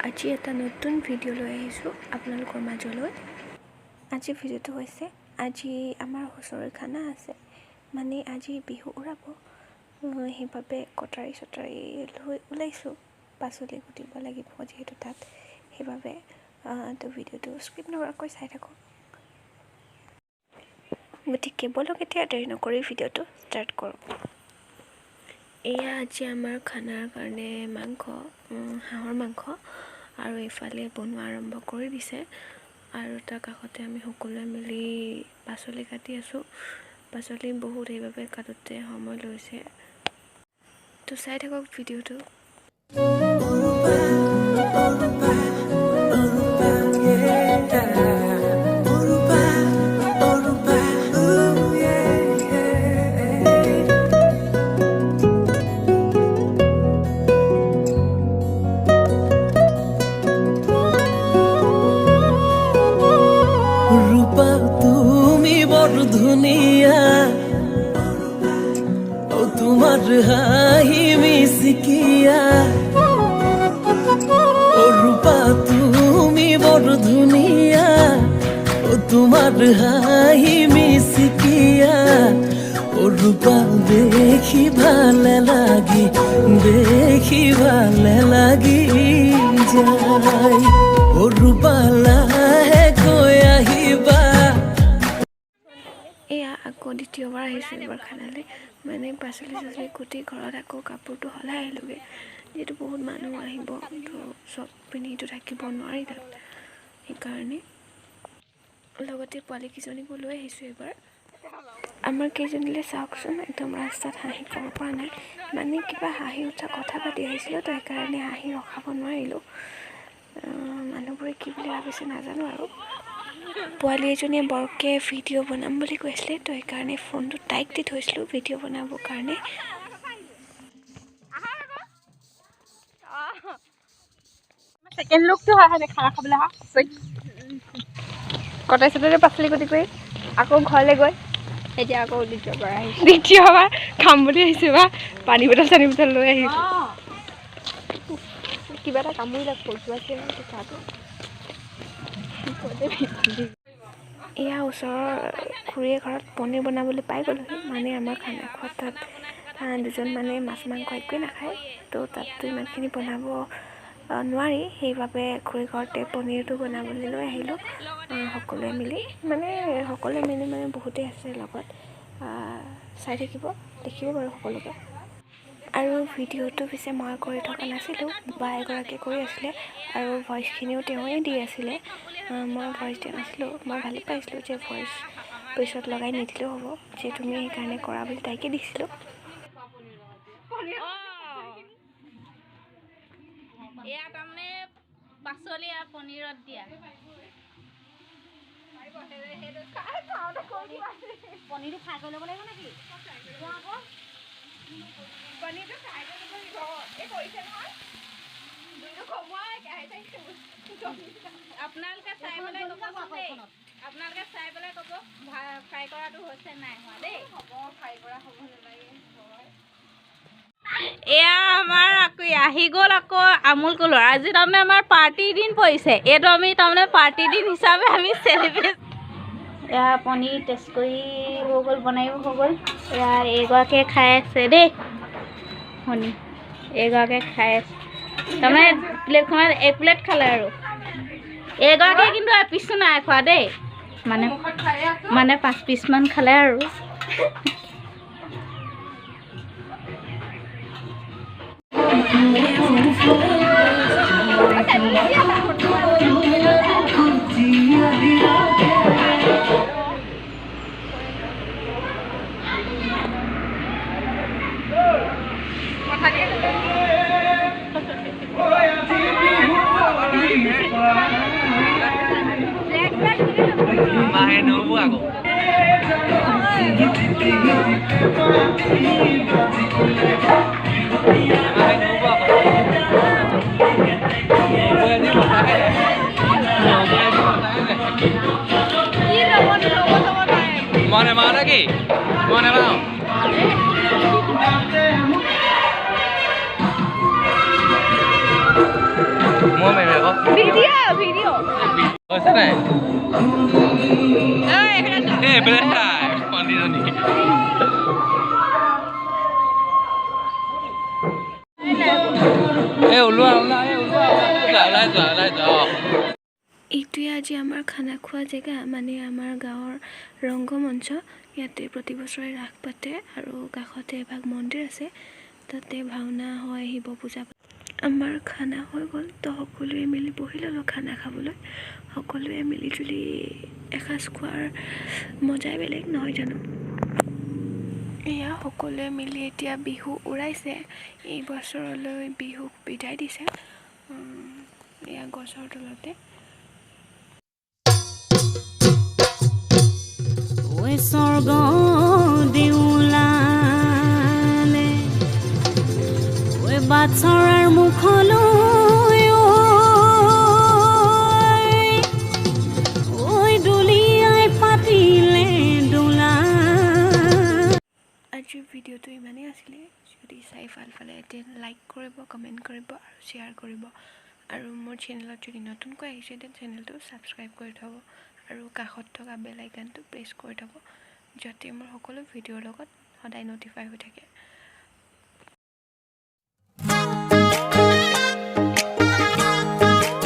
আজি এটা নতুন ভিডিঅ' লৈ আহিছোঁ আপোনালোকৰ মাজলৈ। আজি ভিডিঅ'টো হৈছে আজি আমাৰ হুঁচৰি খানা আছে, মানে আজি বিহু উৰাব, সেইবাবে কটাৰী চটাৰী লৈ ওলাইছোঁ। পাচলি কুটিব লাগিব যিহেতু তাত, সেইবাবে তো ভিডিঅ'টো স্কিপ নকৰাকৈ চাই থাকক। গতিকে বলক এতিয়া দেৰি নকৰি ভিডিঅ'টো ষ্টাৰ্ট কৰোঁ। এয়া আজি আমাৰ খানাৰ কাৰণে মাংস, হাঁহৰ মাংস, আৰু এইফালে বনোৱা আৰম্ভ কৰি দিছে। আৰু তাৰ কাষতে আমি সকলোৱে মিলি পাচলি কাটি আছোঁ। পাচলি বহুত, সেইবাবে কাটোতে সময় লৈছে। তো চাই থাকক ভিডিঅ'টো। ধুনিয়া ও তোমার হাহি মিসকিয়া ও রূপা তুমি বড় ধুনিয়া ও তোমার হাহি মিসকিয়া ও রূপা দেখি ভালে লাগি যায় ও রূপা লাহে কৈ আহিবা। এয়া আকৌ দ্বিতীয়বাৰ আহিছোঁ এইবাৰ খানালৈ, মানে পাচলি চাচলি কুটি ঘৰত আকৌ কাপোৰটো সলাই আহিলোগৈ, যিহেতু বহুত মানুহ আহিব, তো চব পিন্ধিটো থাকিব নোৱাৰি তাত, সেইকাৰণে লগতে পোৱালীকেইজনীকো লৈ আহিছোঁ এইবাৰ। আমাৰ কেইজনীলৈ চাওকচোন, একদম ৰাস্তাত হাঁহি ক'ব পৰা নাই, মানে কিবা হাঁহি উঠা কথা পাতি আহিছিলোঁ, তো সেইকাৰণে হাঁহি ৰখাব নোৱাৰিলোঁ। মানুহবোৰে কি বুলি ভাবিছে নাজানো আৰু। পোৱালি এজনীয়ে বৰকৈ ভিডিঅ' বনাম বুলি কৈছিলে, তো সেইকাৰণে ফোনটো তাইক দি থৈছিলোঁ ভিডিঅ' বনাবৰ কাৰণে। সেকেন্ড লুকটো হয় খানা খাবলৈ আহা কটাই চটাই পাচলি কুটি কৰি আকৌ ঘৰলৈ গৈ এতিয়া আকৌ দ্বিতীয়বাৰ খাম বুলি আহিছোঁ বা পানী বটল চানী বটল লৈ আহিছোঁ। কিবা এটা কামুৰিলে ফলচুৱাইছে চাহটো। এয়া ওচৰৰ খুৰীয়ে ঘৰত পনীৰ বনাবলৈ পাই গ'লোহি, মানে আমাৰ খানা খোৱাত তাত দুজন মানে মাছ মাংস একোৱেই নাখায়, তো তাততো ইমানখিনি বনাব নোৱাৰি, সেইবাবে খুৰী ঘৰতে পনীৰটো বনাবলৈ লৈ আহিলোঁ সকলোৱে মিলি। মানে বহুতেই আছে লগত, চাই থাকিব দেখিব বাৰু সকলোকে। আৰু ভিডিঅ'টো পিছে মই কৰি থকা নাছিলোঁ, বা এগৰাকীয়ে কৰি আছিলে, আৰু ভইচখিনিও তেওঁৱেই দি আছিলে। মই ভইচ দিয়া নাছিলোঁ, মই ভালেই পাইছিলোঁ যে ভইচ পিছত লগাই নিদিলেও হ'ব, যে তুমি সেইকাৰণে কৰা বুলি তাইকে দিছিলোঁ। এয়া তাৰমানে পাচলি আৰু পনীৰত দিয়া পনীৰটো ফ্ৰাই কৰি ল'ব লাগিব নেকি? পনীৰটো ফ্ৰাই কৰি ল'ব লাগিব। এই কৰিছে নহয় আপোনালোকে চাই পেলাই ক'ব ফ্ৰাই কৰাটো হৈছে নাই হোৱা দেই। হ'ব ফ্ৰাই কৰা হ'ব নালাগে। এয়া আমাৰ আকৌ আহি গ'ল আকৌ আমুল কুলৰ। আজি তাৰমানে আমাৰ পাৰ্টিৰ দিন পৰিছে, এইটো আমি তাৰমানে পাৰ্টিৰ দিন হিচাপে আমি চেলিব্ৰেট। এয়া পনীৰ টেষ্ট কৰি হৈ গ'ল, বনায়ো হৈ গ'ল। এয়া এইগৰাকীয়ে খাই আছে দেই, শুনি এইগৰাকীয়ে খাই আছে, তাৰমানে প্লেটখনত এক প্লেট খালে, আৰু এইগৰাকীয়ে কিন্তু এপিচো নাই খোৱা দেই, মানে 5 পিচমান খালে আৰু। মাহে নহ'ব আকৌ মনে মাৰা কি মনে মাৰা মই মেৰে ভিডিঅ' ভিডিঅ' হৈছে নাই এইফালে চাই পনীজনী ওলোৱা ওলাই যোৱা এইটোৱে আজি আমাৰ খানা খোৱা জেগা মানে আমাৰ গাঁৱৰ ৰংগমঞ্চ ইয়াতে প্ৰতি বছৰে ৰাস পাতে আৰু কাষতে এভাগ মন্দিৰ আছে তাতে ভাওনা হয় শিৱ পূজা আমাৰ খানা হৈ গ'ল তো সকলোৱে মিলি বহি ল'লোঁ খানা খাবলৈ সকলোৱে মিলি জুলি এসাঁজ খোৱাৰ মজাই বেলেগ নহয় জানো এয়া সকলোৱে মিলি এতিয়া বিহু উৰাইছে এই বছৰলৈ বিহুক বিদায় দিছে এয়া গছৰ তলতে ঐ স্বৰ্গ দেউলালে ঐ বাটচৰাৰ মুখলৈ ঐ দুলিয়াই পাতিলে দোলা আজিৰ ভিডিঅ'টো ইমানেই আছিলে যদি চাই ভাল পালে এতিয়া লাইক কৰিব কমেণ্ট কৰিব আৰু শ্বেয়াৰ কৰিব আৰু মোৰ চেনেলত যদি নতুনকৈ আহিছে তেন্তে চেনেলটো ছাবস্ক্ৰাইব কৰি থ'ব আৰু কাষত থকা বেল আইকনটো প্ৰেছ কৰি থ'ব যাতে মোৰ সকলো ভিডিঅ'ৰ লগত সদায় ন'টিফাই হৈ থাকে